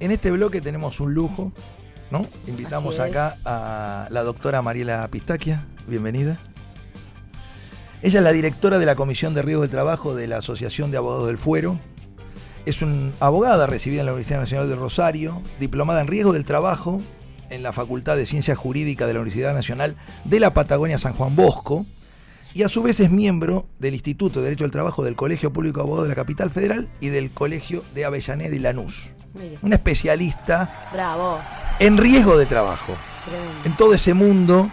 En este bloque tenemos un lujo, ¿no? Invitamos acá a la doctora Mariela Pistaquia. Bienvenida. Ella es la directora de la Comisión de Riesgo del Trabajo de la Asociación de Abogados del Fuero. Es una abogada recibida en la Universidad Nacional de Rosario, diplomada en Riesgo del Trabajo en la Facultad de Ciencias Jurídicas de la Universidad Nacional de la Patagonia San Juan Bosco, y a su vez es miembro del Instituto de Derecho del Trabajo del Colegio Público de Abogados de la Capital Federal y del Colegio de Avellaneda y Lanús. Una especialista en riesgo de trabajo. Tremendo. En todo ese mundo,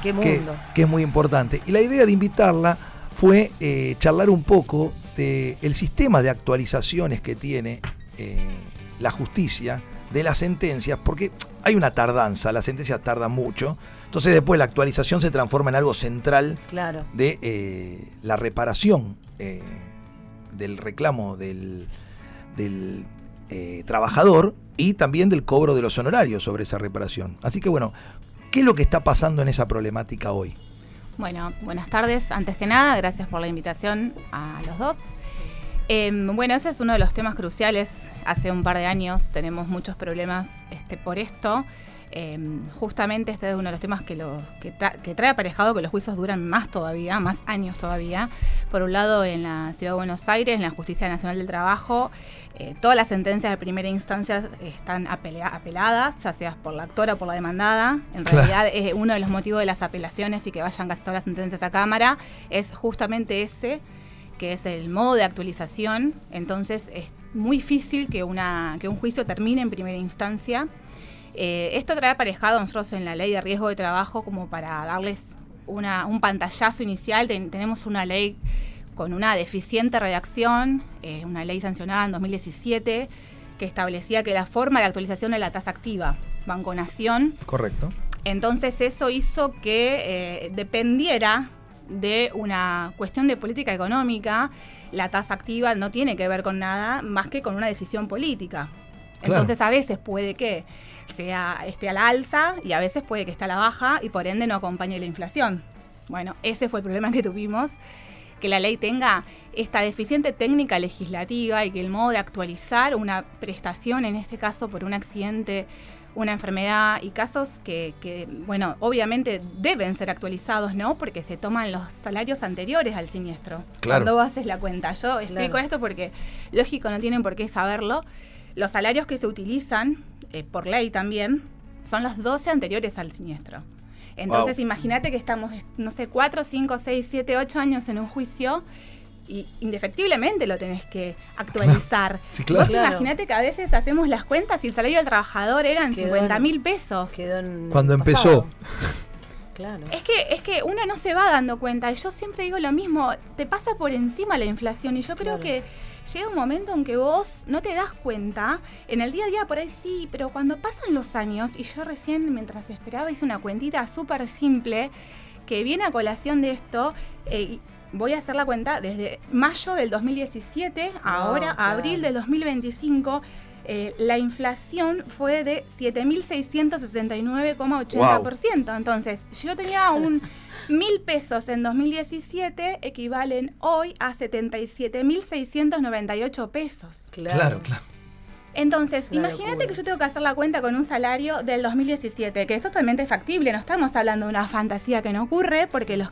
que es muy importante. Y la idea de invitarla fue charlar un poco del sistema de actualizaciones que tiene la justicia de las sentencias, porque hay una tardanza, las sentencias tardan mucho, entonces después la actualización se transforma en algo central de la reparación del reclamo del trabajador y también del cobro de los honorarios sobre esa reparación. Así que bueno, ¿qué es lo que está pasando en esa problemática hoy? Bueno, buenas tardes. Antes que nada, gracias por la invitación a los dos. Bueno, ese es uno de los temas cruciales. Hace un par de años tenemos muchos problemas por esto. Justamente este es uno de los temas que trae aparejado que los juicios duran más años todavía. Por un lado, en la Ciudad de Buenos Aires, en la Justicia Nacional del Trabajo, todas las sentencias de primera instancia están apeladas, ya sea por la actora o por la demandada. En realidad, uno de los motivos de las apelaciones y que vayan casi todas las sentencias a Cámara es justamente ese, que es el modo de actualización. Entonces es muy difícil que un juicio termine en primera instancia. Esto trae aparejado a nosotros en la ley de riesgo de trabajo, como para darles un pantallazo inicial. Tenemos una ley con una deficiente redacción, una ley sancionada en 2017 que establecía que la forma de actualización era la tasa activa, Banco Nación. Correcto. Entonces eso hizo que dependiera de una cuestión de política económica. La tasa activa no tiene que ver con nada más que con una decisión política. Entonces a veces puede que esté a la alza y a veces puede que esté a la baja y por ende no acompañe la inflación. Bueno, ese fue el problema que tuvimos, que la ley tenga esta deficiente técnica legislativa y que el modo de actualizar una prestación, en este caso por un accidente, una enfermedad y casos que bueno, obviamente deben ser actualizados, ¿no? Porque se toman los salarios anteriores al siniestro. Claro. Cuando haces la cuenta. Yo explico esto porque, lógico, no tienen por qué saberlo. Los salarios que se utilizan, por ley también, son los 12 anteriores al siniestro. Entonces, imagínate que estamos, 4, 5, 6, 7, 8 años en un juicio y indefectiblemente lo tenés que actualizar. Sí, claro. Vos imaginate que a veces hacemos las cuentas y el salario del trabajador eran 50.000 pesos. Cuando empezó. Claro. Es que uno no se va dando cuenta. Y yo siempre digo lo mismo, te pasa por encima la inflación. Y yo creo que llega un momento en que vos no te das cuenta. En el día a día por ahí sí, pero cuando pasan los años, y yo recién mientras esperaba hice una cuentita súper simple que viene a colación de esto. Voy a hacer la cuenta desde mayo del 2017, ahora a abril del 2025. La inflación fue de 7.669,80%. Entonces, si yo tenía 1.000 pesos en 2017, equivalen hoy a 77.698 pesos. Claro. Entonces, imagínate que yo tengo que hacer la cuenta con un salario del 2017, que es totalmente factible. No estamos hablando de una fantasía que no ocurre, porque los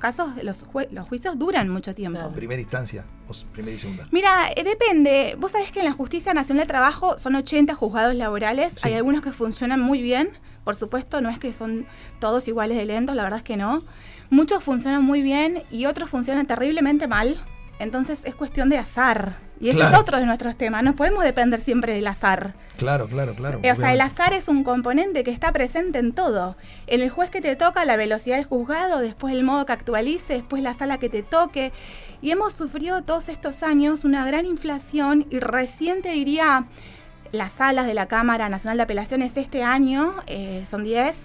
juicios duran mucho tiempo. Primera instancia o primera y segunda. Mira, depende. Vos sabés que en la Justicia Nacional del Trabajo son 80 juzgados laborales. Sí. Hay algunos que funcionan muy bien. Por supuesto, no es que son todos iguales de lentos, la verdad es que no. Muchos funcionan muy bien y otros funcionan terriblemente mal. Entonces es cuestión de azar. Y ese es otro de nuestros temas. No podemos depender siempre del azar. Claro. O sea, el azar es un componente que está presente en todo. En el juez que te toca, la velocidad del juzgado, después el modo que actualice, después la sala que te toque. Y hemos sufrido todos estos años una gran inflación y recién te diría, las salas de la Cámara Nacional de Apelaciones este año, son 10,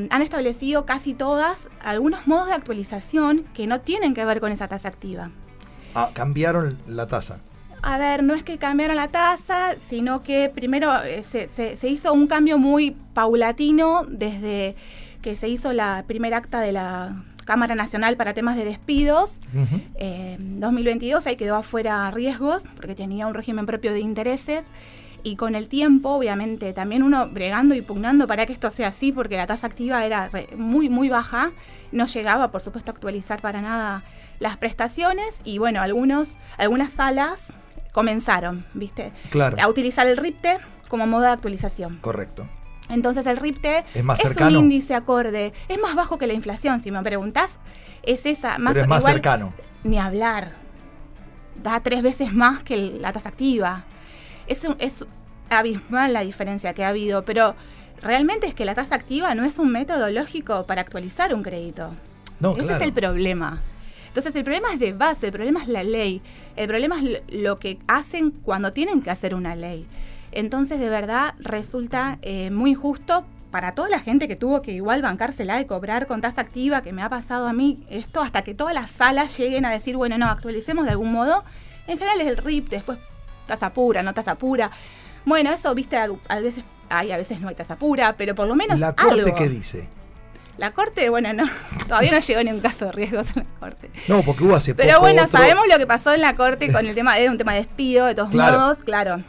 han establecido casi todas algunos modos de actualización que no tienen que ver con esa tasa activa. Cambiaron la tasa. A ver, no es que cambiaron la tasa, sino que primero se hizo un cambio muy paulatino desde que se hizo la primera acta de la Cámara Nacional para temas de despidos. 2022, ahí quedó afuera riesgos, porque tenía un régimen propio de intereses. Y con el tiempo, obviamente, también uno bregando y pugnando para que esto sea así, porque la tasa activa era muy, muy baja, no llegaba, por supuesto, a actualizar para nada las prestaciones, y bueno, algunas salas comenzaron, ¿viste? Claro. A utilizar el RIPTE como modo de actualización. Correcto. Entonces el RIPTE es un índice acorde, es más bajo que la inflación, si me preguntás, es esa, más, pero es más igual, cercano. Ni hablar, da 3 veces más que la tasa activa. Es abismal la diferencia que ha habido, pero realmente es que la tasa activa no es un método lógico para actualizar un crédito. No, Ese claro. es el problema. Entonces el problema es de base, el problema es la ley, el problema es lo que hacen cuando tienen que hacer una ley. Entonces de verdad resulta muy injusto para toda la gente que tuvo que igual bancársela de cobrar con tasa activa, que me ha pasado a mí esto, hasta que todas las salas lleguen a decir, bueno, no, actualicemos de algún modo. En general es el RIP, después tasa pura, no tasa pura. Bueno, eso, viste, a veces no hay tasa pura, pero por lo menos ¿La Corte algo. qué dice? La Corte, bueno, no, todavía no llegó ni un caso de riesgos en la Corte. No, porque hubo hace poco. Pero bueno, sabemos lo que pasó en la Corte con el tema, era un tema de despido, de todos modos, claro.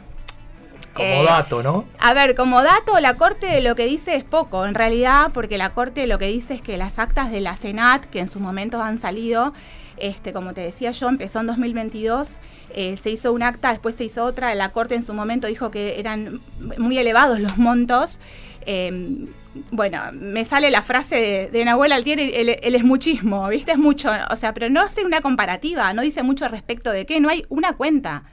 Como dato, ¿no? A ver, como dato, la Corte lo que dice es poco, en realidad, porque la Corte lo que dice es que las actas de la Senat, que en su momento han salido, como te decía yo, empezó en 2022, se hizo un acta, después se hizo otra, la Corte en su momento dijo que eran muy elevados los montos. Bueno, me sale la frase de Nahuel Altieri, el esmuchismo, ¿viste? Es mucho, o sea, pero no hace una comparativa, no dice mucho respecto de qué, no hay una cuenta.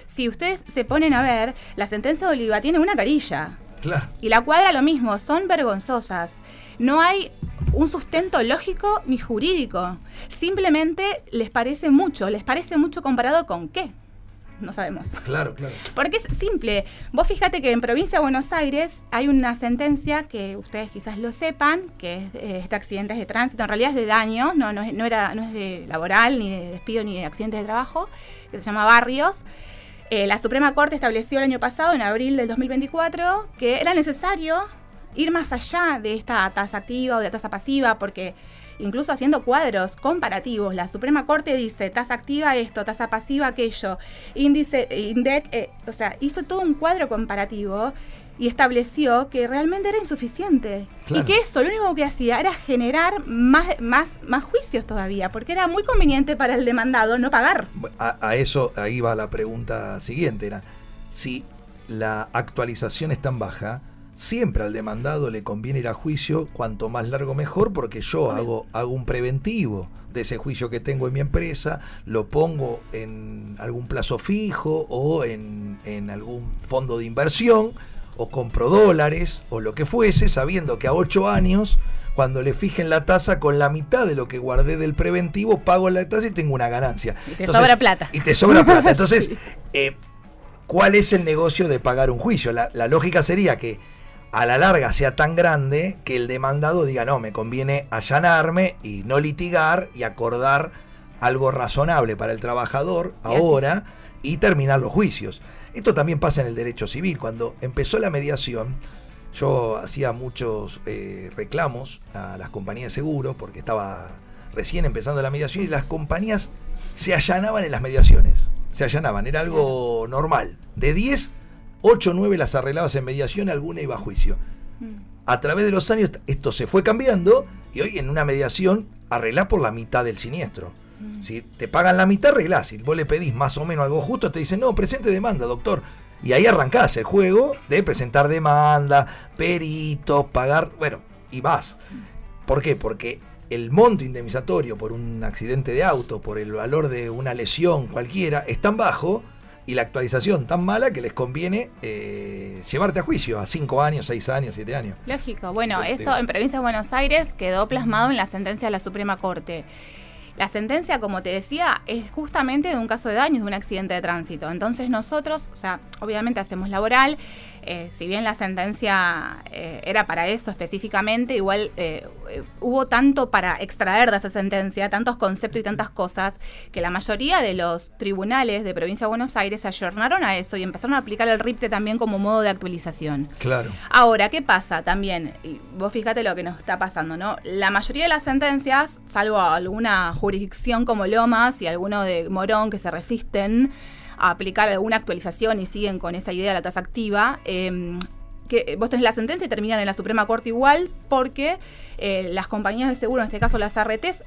Si ustedes se ponen a ver, la sentencia de Oliva tiene una carilla. Claro. Y la cuadra lo mismo, son vergonzosas. No hay un sustento lógico ni jurídico. Simplemente les parece mucho comparado con qué. No sabemos. Claro, claro. Porque es simple. Vos fíjate que en Provincia de Buenos Aires hay una sentencia que ustedes quizás lo sepan, que es de accidentes de tránsito, en realidad es de daños, no es de laboral, ni de despido, ni de accidentes de trabajo, que se llama Barrios. La Suprema Corte estableció el año pasado, en abril del 2024, que era necesario ir más allá de esta tasa activa o de tasa pasiva, porque incluso haciendo cuadros comparativos, la Suprema Corte dice tasa activa esto, tasa pasiva aquello, INDEC, o sea, hizo todo un cuadro comparativo y estableció que realmente era insuficiente. Claro. Y que eso, lo único que hacía era generar más juicios todavía, porque era muy conveniente para el demandado no pagar. A eso, ahí va la pregunta siguiente, era, si la actualización es tan baja, siempre al demandado le conviene ir a juicio, cuanto más largo mejor, porque yo hago un preventivo de ese juicio que tengo en mi empresa, lo pongo en algún plazo fijo o en algún fondo de inversión, o compro dólares o lo que fuese, sabiendo que a 8 años, cuando le fijen la tasa, con la mitad de lo que guardé del preventivo, pago la tasa y tengo una ganancia. Y te sobra plata. Y te sobra plata. Entonces, sí. ¿Cuál es el negocio de pagar un juicio? La lógica sería que a la larga sea tan grande que el demandado diga, no, me conviene allanarme y no litigar y acordar algo razonable para el trabajador ahora y terminar los juicios. Esto también pasa en el derecho civil. Cuando empezó la mediación, yo hacía muchos reclamos a las compañías de seguros porque estaba recién empezando la mediación y las compañías se allanaban en las mediaciones. Se allanaban, era algo normal. De 10, 8 o 9 las arreglabas en mediación, alguna iba a juicio. A través de los años esto se fue cambiando y hoy en una mediación arreglás por la mitad del siniestro. Si te pagan la mitad, arreglás. Si vos le pedís más o menos algo justo, te dicen, no, presente demanda, doctor. Y ahí arrancás el juego de presentar demanda, peritos, pagar, bueno, y vas. ¿Por qué? Porque el monto indemnizatorio por un accidente de auto, por el valor de una lesión cualquiera, es tan bajo y la actualización tan mala que les conviene llevarte a juicio a 5 años, 6 años, 7 años. Lógico. Bueno, eso en Provincia de Buenos Aires quedó plasmado en la sentencia de la Suprema Corte. La sentencia, como te decía, es justamente de un caso de daños, de un accidente de tránsito. Entonces nosotros, o sea, obviamente hacemos laboral, si bien la sentencia era para eso específicamente, igual hubo tanto para extraer de esa sentencia, tantos conceptos y tantas cosas, que la mayoría de los tribunales de Provincia de Buenos Aires se ayornaron a eso y empezaron a aplicar el RIPTE también como modo de actualización. Claro. Ahora, ¿qué pasa también? Y vos fíjate lo que nos está pasando, ¿no? La mayoría de las sentencias, salvo alguna jurisdicción como Lomas y alguno de Morón que se resisten a aplicar alguna actualización y siguen con esa idea de la tasa activa, que vos tenés la sentencia y terminan en la Suprema Corte igual, porque las compañías de seguro, en este caso las ARTs,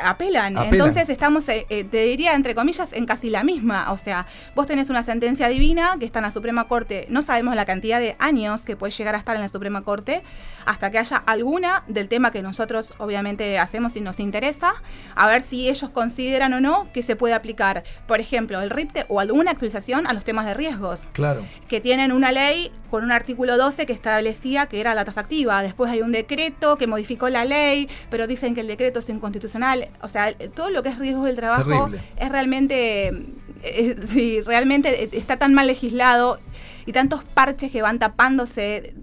apelan. Entonces estamos, te diría, entre comillas, en casi la misma. O sea, vos tenés una sentencia divina que está en la Suprema Corte, no sabemos la cantidad de años que puede llegar a estar en la Suprema Corte, hasta que haya alguna del tema que nosotros obviamente hacemos y nos interesa, a ver si ellos consideran o no que se puede aplicar, por ejemplo, el RIPTE o alguna actualización a los temas de riesgos. Claro. Que tienen una ley con un artículo 12 que establecía que era la tasa activa. Después hay un decreto que modificó la ley, pero dicen que el decreto es inconstitucional. O sea, todo lo que es riesgo del trabajo terrible. Es realmente, sí, realmente está tan mal legislado y tantos parches que van tapándose,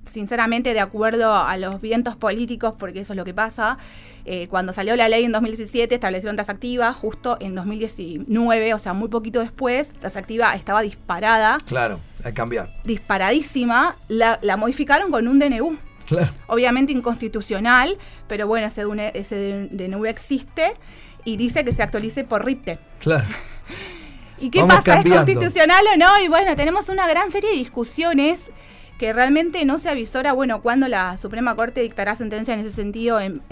sinceramente, de acuerdo a los vientos políticos, porque eso es lo que pasa. Cuando salió la ley en 2017, establecieron tasa activa. Justo en 2019, o sea, muy poquito después, tasa activa estaba disparada. Claro, hay que cambiar. Disparadísima. La modificaron con un DNU. Claro. Obviamente inconstitucional, pero bueno, ese DNU existe y dice que se actualice por RIPTE. Claro. ¿Y qué pasa? Cambiando. ¿Es constitucional o no? Y bueno, tenemos una gran serie de discusiones que realmente no se avisora, bueno, cuándo la Suprema Corte dictará sentencia en ese sentido en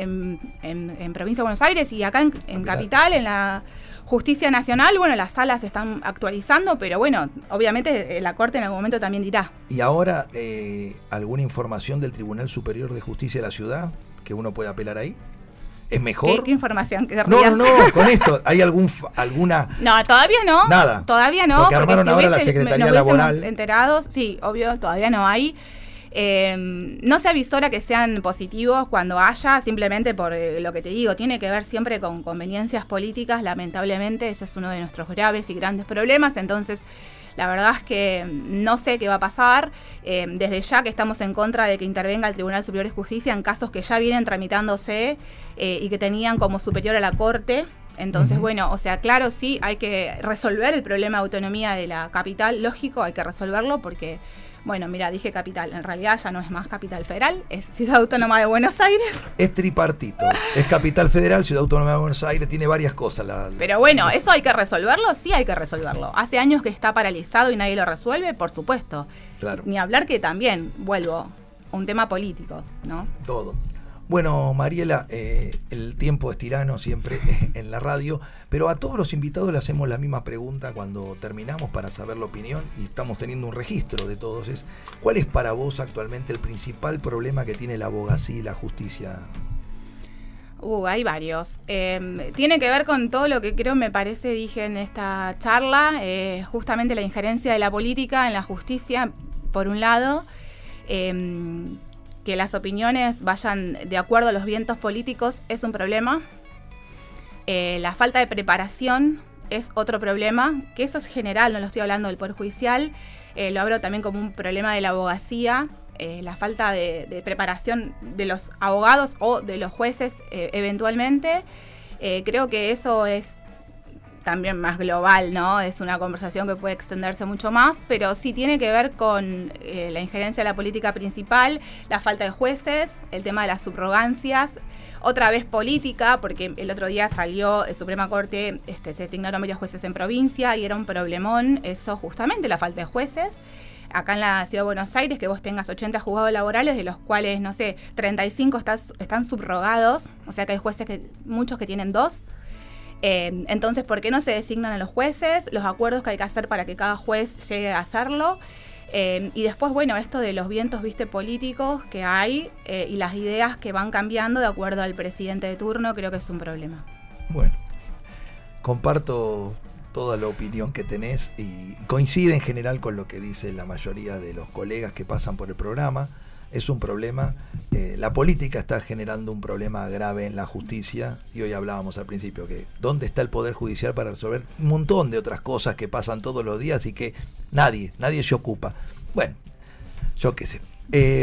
Provincia de Buenos Aires y acá en Capital, en la Justicia Nacional. Bueno, las salas se están actualizando, pero bueno, obviamente la Corte en algún momento también dirá. ¿Y ahora alguna información del Tribunal Superior de Justicia de la Ciudad que uno pueda apelar ahí? ¿Es mejor? ¿Qué información? No, con esto, ¿hay alguna...? No, todavía no. Nada. Todavía no. Porque armaron ahora la Secretaría Laboral. Enterados, sí, obvio, todavía no hay. No se avisora que sean positivos cuando haya, simplemente por lo que te digo, tiene que ver siempre con conveniencias políticas, lamentablemente, ese es uno de nuestros graves y grandes problemas. Entonces, la verdad es que no sé qué va a pasar. Desde ya que estamos en contra de que intervenga el Tribunal Superior de Justicia en casos que ya vienen tramitándose y que tenían como superior a la Corte. Entonces, bueno, o sea, claro, sí, hay que resolver el problema de autonomía de la capital, lógico, hay que resolverlo porque, bueno, mira, dije capital, en realidad ya no es más capital federal, es Ciudad Autónoma de Buenos Aires. Es tripartito, es capital federal, Ciudad Autónoma de Buenos Aires, tiene varias cosas. Pero bueno, ¿eso hay que resolverlo? Sí hay que resolverlo. Hace años que está paralizado y nadie lo resuelve, por supuesto. Claro. Ni hablar que también, vuelvo, un tema político, ¿no? Todo. Bueno, Mariela, el tiempo es tirano siempre en la radio, pero a todos los invitados le hacemos la misma pregunta cuando terminamos para saber la opinión y estamos teniendo un registro de todos. ¿Cuál es para vos actualmente el principal problema que tiene la abogacía y la justicia? Hay varios. Tiene que ver con todo lo que creo, me parece, dije en esta charla, justamente la injerencia de la política en la justicia, por un lado, que las opiniones vayan de acuerdo a los vientos políticos es un problema. La falta de preparación es otro problema, que eso es general, no lo estoy hablando del Poder Judicial, lo hablo también como un problema de la abogacía, la falta de preparación de los abogados o de los jueces eventualmente. Creo que eso es también más global, ¿no? Es una conversación que puede extenderse mucho más, pero sí tiene que ver con la injerencia de la política principal, la falta de jueces, el tema de las subrogancias, otra vez política, porque el otro día salió el Suprema Corte, se designaron varios jueces en provincia y era un problemón eso, justamente la falta de jueces. Acá en la Ciudad de Buenos Aires, que vos tengas 80 juzgados laborales, de los cuales, no sé, 35 están subrogados, o sea que hay jueces, muchos que tienen 2. Entonces, ¿por qué no se designan a los jueces? Los acuerdos que hay que hacer para que cada juez llegue a hacerlo. Y después, bueno, esto de los vientos, políticos que hay y las ideas que van cambiando de acuerdo al presidente de turno, creo que es un problema. Bueno, comparto toda la opinión que tenés y coincide en general con lo que dice la mayoría de los colegas que pasan por el programa. Es un problema, la política está generando un problema grave en la justicia y hoy hablábamos al principio que ¿dónde está el Poder Judicial para resolver un montón de otras cosas que pasan todos los días y que nadie se ocupa? Bueno, yo qué sé.